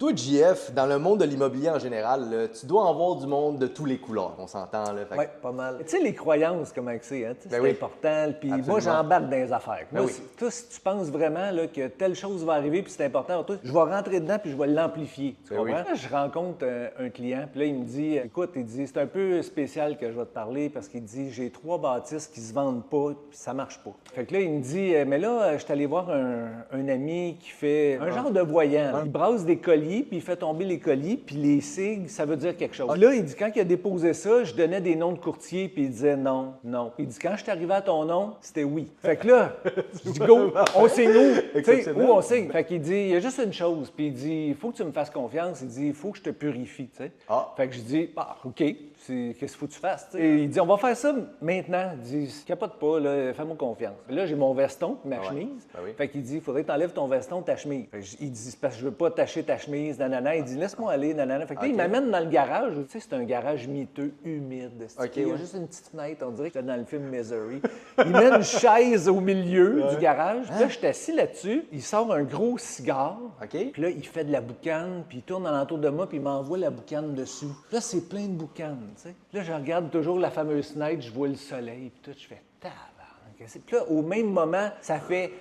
Toi, JF, dans le monde de l'immobilier en général, là, tu dois en voir du monde de tous les couleurs, on s'entend. Là. Oui, pas mal. Tu sais, les croyances, comment c'est, hein? C'est oui. important. Puis Absolument. moi, j'embarque dans les affaires. Ben Moi, oui. toi, si tu penses vraiment là, que telle chose va arriver puis c'est important pour toi, je vais rentrer dedans puis je vais l'amplifier. Tu Ben comprends? oui. Là, je rencontre un client, puis là, il me dit, écoute, il dit, c'est un peu spécial que je vais te parler parce qu'il dit, j'ai 3 bâtisses qui se vendent pas puis ça marche pas. Fait que là, il me dit, mais là, je suis allé voir un ami qui fait un genre de voyant. Il brasse des colis puis il fait tomber les colis puis les sigles, ça veut dire quelque chose. Là, il dit, quand il a déposé ça, je donnais des noms de courtiers puis il disait non, non. Il dit, quand je suis arrivé à ton nom, c'était oui. Fait que là, je dis, go, on signe où? Tu sais, où on signe? Fait qu'il dit, il y a juste une chose. Puis il dit, il faut que tu me fasses confiance. Il dit, il faut que je te purifie, tu sais. Ah. Fait que je dis, ah, OK, qu'est-ce qu'il faut que tu fasses, tu sais? Et il dit, on va faire ça maintenant. Il dit, capote pas, là, fais-moi confiance. Là, j'ai mon veston, ma chemise. Ben oui. Fait qu'il dit, il faudrait que tu enlèves ton veston, ta chemise. Il dit, c'est parce que je veux pas tacher ta chemise, nanana. Il dit, laisse-moi aller, nanana. Fait que là, il m'amène dans le garage. Tu sais, c'est un garage miteux, humide. Il y a juste une petite fenêtre, on dirait que j'étais dans le film Misery. Il met une chaise au milieu du garage. Puis là, je suis assis là-dessus. Il sort un gros cigare. OK. Puis là, il fait de la boucane, puis il tourne alentour de moi, puis il m'envoie la boucane dessus. Là, c'est plein de boucanes, tu sais. Là, je regarde toujours la fameuse fenêtre, je vois le soleil, puis tout, je fais tabarnak. Puis là, au même moment, ça fait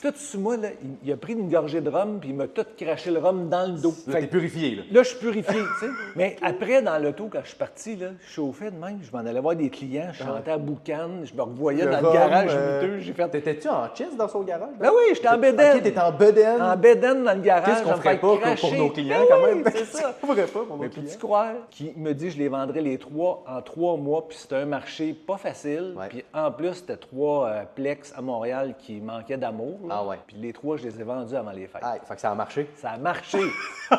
tout sur moi, là, il a pris une gorgée de rhum, puis il m'a tout craché le rhum dans le dos. Là, t'es purifié, là. Là, je suis purifié, tu sais. Mais après, dans l'auto, quand je suis parti, là, je chauffais de même, je m'en allais voir des clients, je chantais à boucane, je me revoyais dans le garage miteux, j'ai fait... T'étais-tu en chest dans son garage? Ben oui, j'étais en bédaine. OK, t'étais en bedaine. En bédaine dans le garage. Qu'est-ce qu'on je me ferait fais pas cracher. pour nos clients, Ben quand oui, même? c'est ça. On ferait pas pour nos Mais clients. peux-tu croire qu'il me dit que je les vendrais les 3 en 3 mois, puis c'était un marché pas facile. Ouais. Puis en plus, c'était 3 plex à Montréal qui manquaient d'amour. là. Ah ouais. Puis les 3, je les ai vendus avant les fêtes. Ah, fait que ça a marché. Ça a marché.